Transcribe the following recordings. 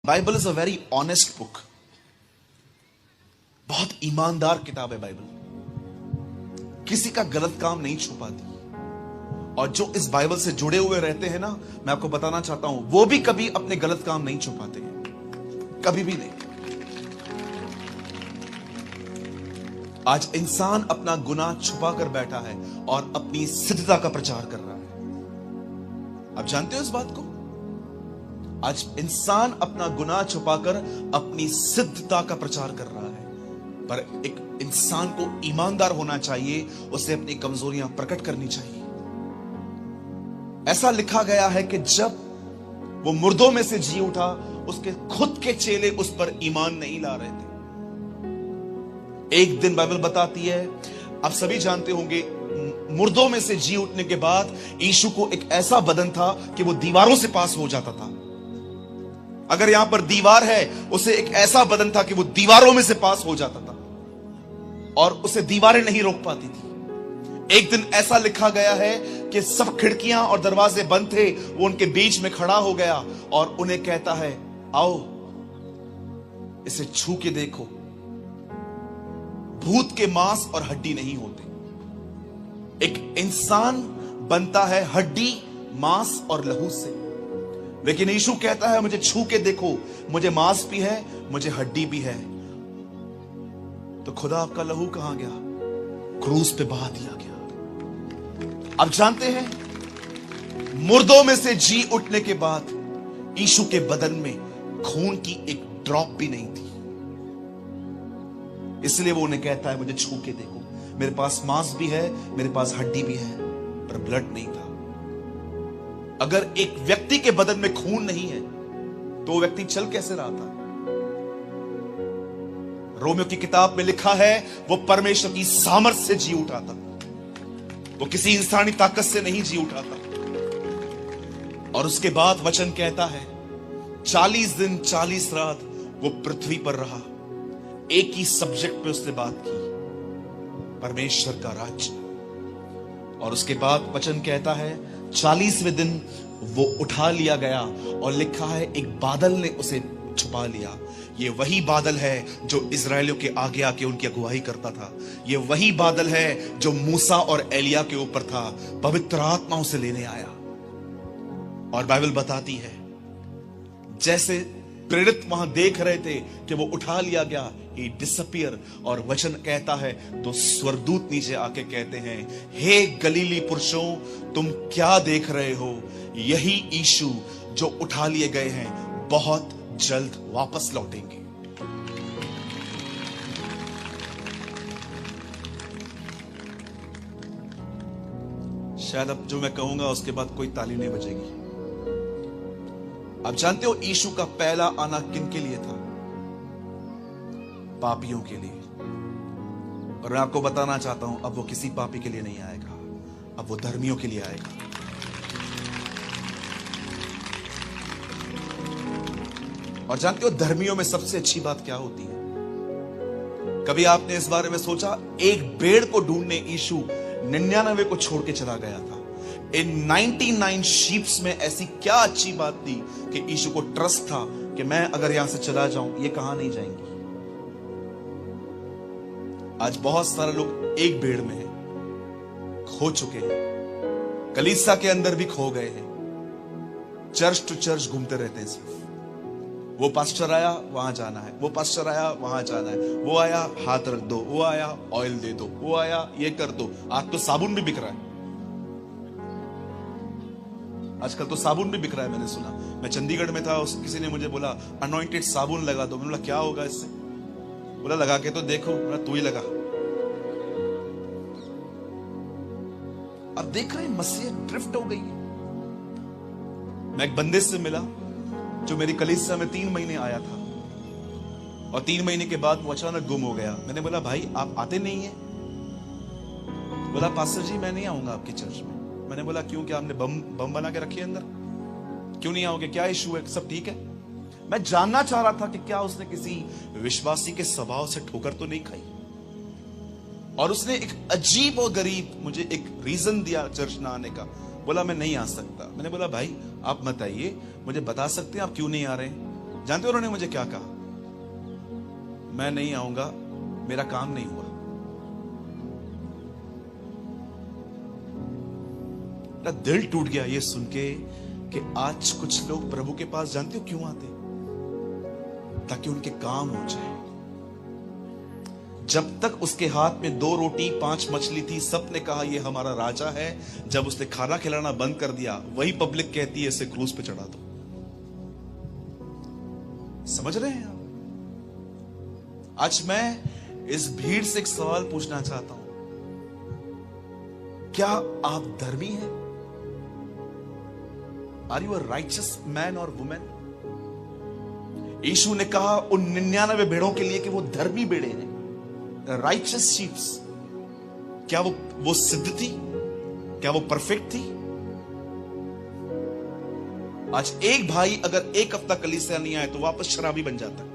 Bible is a very honest book. बहुत ईमानदार किताब है बाइबल। किसी का गलत काम नहीं छुपाती। और जो इस बाइबल से जुड़े हुए रहते हैं ना, मैं आपको बताना चाहता हूं, वो भी कभी अपने गलत काम नहीं छुपाते हैं, कभी भी नहीं। आज इंसान अपना गुनाह छुपा कर बैठा है और अपनी सिद्धता का प्रचार कर रहा है। आप जानते हो इस बात को? आज इंसान अपना गुनाह छुपाकर अपनी सिद्धता का प्रचार कर रहा है। पर एक इंसान को ईमानदार होना चाहिए, उसे अपनी कमजोरियां प्रकट करनी चाहिए। ऐसा लिखा गया है कि जब वो मुर्दों में से जी उठा, उसके खुद के चेले उस पर ईमान नहीं ला रहे थे। एक दिन बाइबल बताती है, आप सभी जानते होंगे, मुर्दों में से जी उठने के बाद यीशु को एक ऐसा बदन था कि वो दीवारों से पास हो जाता था। अगर यहां पर दीवार है, उसे एक ऐसा बदन था कि वो दीवारों में से पास हो जाता था और उसे दीवारें नहीं रोक पाती थी। एक दिन ऐसा लिखा गया है कि सब खिड़कियां और दरवाजे बंद थे, वो उनके बीच में खड़ा हो गया और उन्हें कहता है, आओ इसे छू के देखो, भूत के मांस और हड्डी नहीं होते। एक इंसान बनता है हड्डी, मांस और लहू से, लेकिन यीशु कहता है, मुझे छू के देखो, मुझे मांस भी है, मुझे हड्डी भी है। तो खुदा आपका लहू कहां गया? क्रूस पे बहा दिया गया। अब जानते हैं, मुर्दों में से जी उठने के बाद यीशु के बदन में खून की एक ड्रॉप भी नहीं थी। इसलिए वो उन्हें कहता है, मुझे छू के देखो, मेरे पास मांस भी है, मेरे पास हड्डी भी है, पर ब्लड नहीं था। अगर एक व्यक्ति के बदन में खून नहीं है तो वो व्यक्ति चल कैसे रहा था? रोमियो की किताब में लिखा है, वो परमेश्वर की सामर्थ से जी उठा था, वो किसी इंसानी ताकत से नहीं जी उठा था। और उसके बाद वचन कहता है, 40 दिन 40 रात वो पृथ्वी पर रहा। एक ही सब्जेक्ट पे उसने बात की, परमेश्वर का राज्य। और उसके बाद वचन कहता है, 40वें दिन वो उठा लिया गया और लिखा है, एक बादल ने उसे छुपा लिया। ये वही बादल है जो इजरायलियों के आगे आके उनकी अगुवाई करता था। ये वही बादल है जो मूसा और एलिया के ऊपर था, पवित्र आत्मा उसे लेने आया। और बाइबल बताती है, जैसे प्रेरित वहां देख रहे थे कि वो उठा लिया गया, he disappear, और वचन कहता है, तो स्वर्गदूत नीचे आके कहते हैं, हे गलीली पुरुषों, तुम क्या देख रहे हो? यही यीशु जो उठा लिए गए हैं, बहुत जल्द वापस लौटेंगे। शायद अब जो मैं कहूंगा उसके बाद कोई ताली नहीं बजेगी। आप जानते हो, यीशु का पहला आना किन के लिए था? पापियों के लिए। और मैं आपको बताना चाहता हूं, अब वो किसी पापी के लिए नहीं आएगा, अब वो धर्मियों के लिए आएगा। और जानते हो, धर्मियों में सबसे अच्छी बात क्या होती है? कभी आपने इस बारे में सोचा? एक भेड़ को ढूंढने यीशु 99 को छोड़ के चला गया था। इन 99 शीप्स में ऐसी क्या अच्छी बात थी कि यीशु को ट्रस्ट था कि मैं अगर यहां से चला जाऊं, ये कहां नहीं जाएंगी। आज बहुत सारे लोग एक भेड़ में हैं, खो चुके हैं, कलीसिया के अंदर भी खो गए हैं, चर्च टू चर्च घूमते रहते हैं। सिर्फ वो पास्टर आया, वहां जाना है, वो पास्टर आया, वहां जाना है, वो आया, हाथ रख दो, वो आया, ऑयल दे दो, वो आया, ये कर दो। आज तो साबुन भी बिक रहा है, आजकल तो साबुन भी बिक रहा है। मैंने सुना, मैं चंडीगढ़ में था, किसी ने मुझे बोला, अनॉइंटेड साबुन लगा दो। मैंने बोला, क्या होगा इससे? बोला, लगा के तो देखो। बोला, तू ही लगा। अब देख रहे हैं, मसीह ड्रिफ्ट हो गई है। मैं एक बंदे से मिला जो मेरी कलीसिया में 3 महीने आया था, और 3 महीने के बाद वो अचानक गुम हो गया। मैंने बोला, भाई आप आते नहीं है? बोला, पास्टर जी मैं नहीं आऊंगा आपकी चर्च में। मैंने बोला, क्यों? क्या हमने बम बना के रखी है अंदर? क्यों नहीं आओगे? क्या इशू है? सब ठीक है? मैं जानना चाह रहा था कि क्या उसने किसी विश्वासी के स्वभाव से ठोकर तो नहीं खाई। और उसने एक अजीब और गरीब मुझे एक रीजन दिया चर्च ना आने का। बोला, मैं नहीं आ सकता। मैंने बोला, भाई आप मत आइए, मुझे बता सकते हैं आप क्यों नहीं आ रहे हैं? जानते हो उन्होंने मुझे क्या कहा? मैं नहीं आऊंगा, मेरा काम नहीं हुआ। मेरा दिल टूट गया ये सुन के कि आज कुछ लोग प्रभु के पास जानते हो क्यों आते? ताकि उनके काम हो जाए। जब तक उसके हाथ में 2 रोटी 5 मछली थी, सबने कहा ये हमारा राजा है। जब उसने खाना खिलाना बंद कर दिया, वही पब्लिक कहती है इसे क्रूज पे चढ़ा दो। समझ रहे हैं आप? आज मैं इस भीड़ से एक सवाल पूछना चाहता हूं, क्या आप धर्मी हैं? Are you a righteous man और वुमेन? यीशु ने कहा उन 99 भेड़ों के लिए कि वो धर्मी भेड़े हैं, राइचस शीप्स। क्या वो सिद्ध थी? क्या वो परफेक्ट थी? आज एक भाई अगर एक हफ्ता कलीसिया नहीं आए तो वापस शराबी बन जाता है।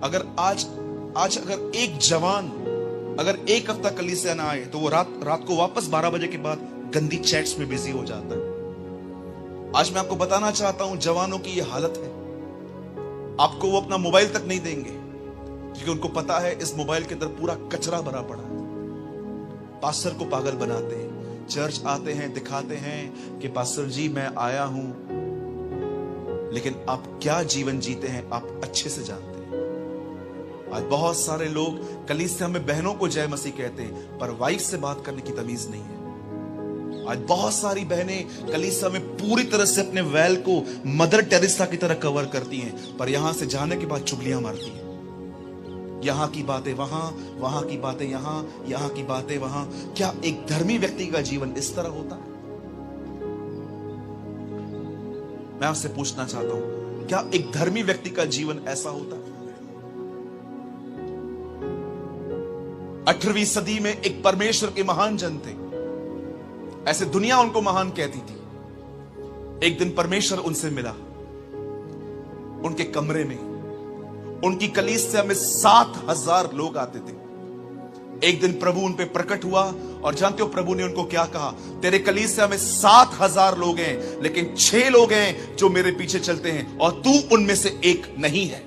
अगर आज अगर एक जवान अगर एक हफ्ता कलीसिया ना आए तो वो रात को वापस 12 बजे के बाद गंदी चैट्स में बिजी हो जाता है। आज मैं आपको बताना चाहता हूं, जवानों की ये हालत है। आपको वो अपना मोबाइल तक नहीं देंगे क्योंकि उनको पता है इस मोबाइल के अंदर पूरा कचरा भरा पड़ा है। पास्टर को पागल बनाते हैं, चर्च आते हैं, दिखाते हैं कि पास्टर जी मैं आया हूं, लेकिन आप क्या जीवन जीते हैं आप अच्छे से जानते हैं। आज बहुत सारे लोग कलीसिया में बहनों को जय मसीह कहते हैं, पर वाइफ से बात करने की तमीज नहीं है। आज बहुत सारी बहनें कलीसिया में पूरी तरह से अपने वैल को मदर टेरेसा की तरह कवर करती हैं, पर यहां से जाने के बाद चुगलियां मारती हैं। यहां की बातें वहां, वहां की बातें यहां, यहां की बातें वहां। क्या एक धर्मी व्यक्ति का जीवन इस तरह होता है? मैं आपसे पूछना चाहता हूं, क्या एक धर्मी व्यक्ति का जीवन ऐसा होता है? 18वीं सदी में एक परमेश्वर के महान जन थे, ऐसे दुनिया उनको महान कहती थी। एक दिन परमेश्वर उनसे मिला, उनके कमरे में, उनकी कलीसिया में 7000 लोग आते थे। एक दिन प्रभु उन पे प्रकट हुआ और जानते हो प्रभु ने उनको क्या कहा? तेरे कलीसिया में 7000 लोग हैं, लेकिन 6 लोग हैं जो मेरे पीछे चलते हैं और तू उनमें से एक नहीं है।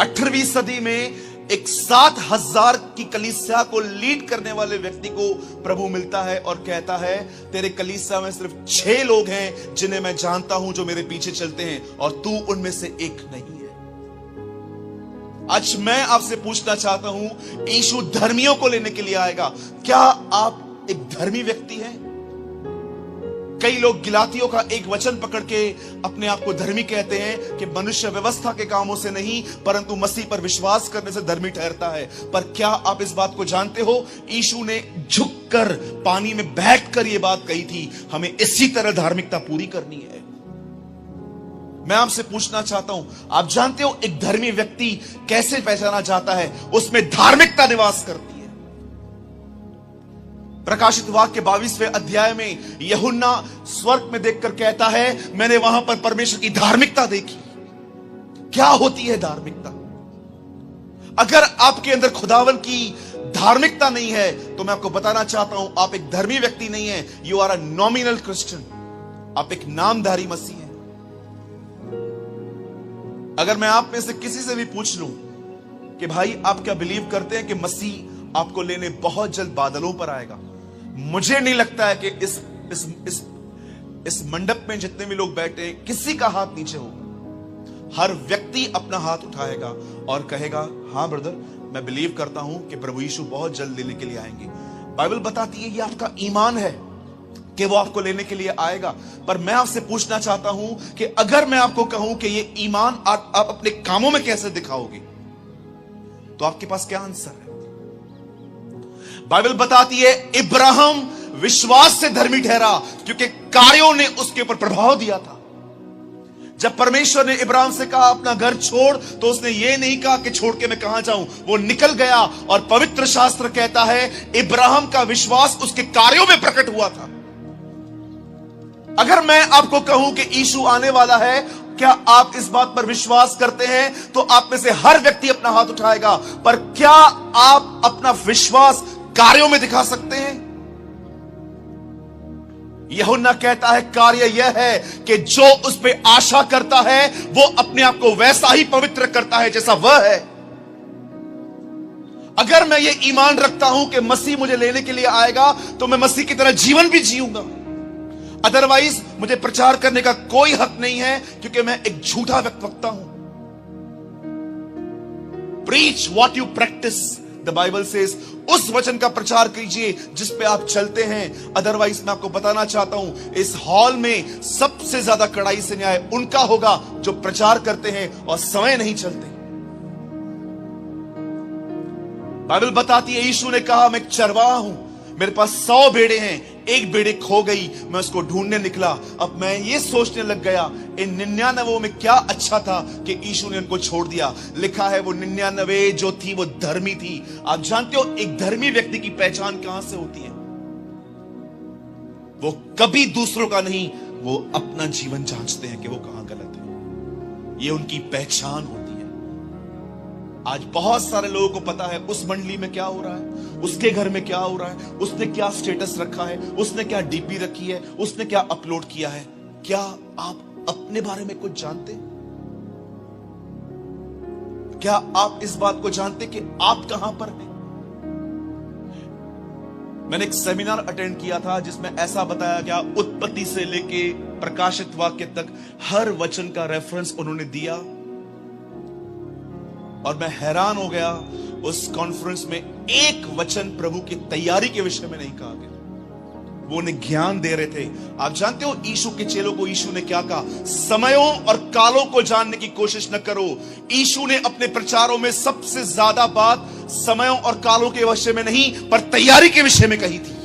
18वीं सदी में एक 7000 की कलीसिया को लीड करने वाले व्यक्ति को प्रभु मिलता है और कहता है तेरे कलीसिया में सिर्फ 6 लोग हैं जिन्हें मैं जानता हूं जो मेरे पीछे चलते हैं और तू उनमें से एक नहीं है। आज मैं आपसे पूछना चाहता हूं, यीशु धर्मियों को लेने के लिए आएगा। क्या आप एक धर्मी व्यक्ति हैं? कई लोग गिलातियों का एक वचन पकड़ के अपने आप को धर्मी कहते हैं कि मनुष्य व्यवस्था के कामों से नहीं परंतु मसीह पर विश्वास करने से धर्मी ठहरता है। पर क्या आप इस बात को जानते हो? यीशु ने झुककर पानी में बैठकर यह बात कही थी, हमें इसी तरह धार्मिकता पूरी करनी है। मैं आपसे पूछना चाहता हूं, आप जानते हो एक धर्मी व्यक्ति कैसे पहचाना जाता है? उसमें धार्मिकता निवास करती है। प्रकाशित वाक्य 22वें अध्याय में यूहन्ना स्वर्ग में देखकर कहता है मैंने वहां पर परमेश्वर की धार्मिकता देखी। क्या होती है धार्मिकता? अगर आपके अंदर खुदावन की धार्मिकता नहीं है तो मैं आपको बताना चाहता हूं आप एक धर्मी व्यक्ति नहीं है। You are a nominal Christian, आप एक नामधारी मसीह हैं। अगर मैं आप में से किसी से भी पूछ लूं कि भाई आप क्या बिलीव करते हैं कि मसीह आपको लेने बहुत जल्द बादलों पर आएगा, मुझे नहीं लगता है कि इस मंडप में जितने भी लोग बैठे हैं किसी का हाथ नीचे होगा। हर व्यक्ति अपना हाथ उठाएगा और कहेगा हां ब्रदर, मैं बिलीव करता हूं कि प्रभु यीशु बहुत जल्द लेने के लिए आएंगे। बाइबल बताती है ये आपका ईमान है कि वो आपको लेने के लिए आएगा। पर मैं आपसे पूछना चाहता हूं कि अगर मैं आपको कहूं कि ये ईमान आप अपने कामों में कैसे दिखाओगे, तो आपके पास क्या आंसर है? बाइबल बताती है इब्राहिम विश्वास से धर्मी ठहरा क्योंकि कार्यों ने उसके ऊपर प्रभाव दिया था। जब परमेश्वर ने इब्राहिम से कहा अपना घर छोड़, तो उसने ये नहीं कहा कि छोड़ के मैं कहां जाऊं, वो निकल गया। और पवित्र शास्त्र कहता है इब्राहिम का विश्वास उसके कार्यों में प्रकट हुआ था। अगर मैं आपको कहूं कि यीशु आने वाला है, क्या आप इस बात पर विश्वास करते हैं? तो आप में से हर व्यक्ति अपना हाथ उठाएगा। पर क्या आप अपना विश्वास कार्यों में दिखा सकते हैं? यूहन्ना कहता है कार्य यह है कि जो उस पे आशा करता है वो अपने आप को वैसा ही पवित्र करता है जैसा वह है। अगर मैं ये ईमान रखता हूं कि मसीह मुझे लेने के लिए आएगा तो मैं मसीह की तरह जीवन भी जीऊंगा, अदरवाइज मुझे प्रचार करने का कोई हक नहीं है, क्योंकि मैं एक झूठा वक्ता हूं। Preach what you practice, the Bible says, उस वचन का प्रचार कीजिए जिस पे आप चलते हैं। अदरवाइज मैं आपको बताना चाहता हूं, इस हॉल में सबसे ज्यादा कड़ाई से न्याय उनका होगा जो प्रचार करते हैं और समय नहीं चलते। बाइबल बताती है, यीशु ने कहा मैं एक चरवाहा हूं, मेरे पास 100 भेड़े हैं, एक भेड़े खो गई, मैं उसको ढूंढने निकला। अब मैं ये सोचने लग गया इन 99 में क्या अच्छा था कि यीशु ने उनको छोड़ दिया। लिखा है वो 99 जो थी वो धर्मी थी। आप जानते हो एक धर्मी व्यक्ति की पहचान कहां से होती है? वो कभी दूसरों का नहीं, वो अपना जीवन जांचते हैं कि वो कहां गलत है। ये उनकी पहचान होती है। आज बहुत सारे लोगों को पता है उस मंडली में क्या हो रहा है, उसके घर में क्या हो रहा है, उसने क्या स्टेटस रखा है, उसने क्या डीपी रखी है, उसने क्या अपलोड किया है। क्या आप अपने बारे में कुछ जानते? क्या आप इस बात को जानते कि आप कहां पर हैं? मैंने एक सेमिनार अटेंड किया था जिसमें ऐसा बताया गया, उत्पत्ति से लेके प्रकाशित वाक्य तक हर वचन का रेफरेंस उन्होंने दिया, और मैं हैरान हो गया। उस कॉन्फ्रेंस में एक वचन प्रभु की तैयारी के विषय में नहीं कहा गया। वो उन्हें ज्ञान दे रहे थे। आप जानते हो यीशु के चेलों को यीशु ने क्या कहा? समयों और कालों को जानने की कोशिश न करो। यीशु ने अपने प्रचारों में सबसे ज्यादा बात समयों और कालों के विषय में नहीं, पर तैयारी के विषय में कही थी।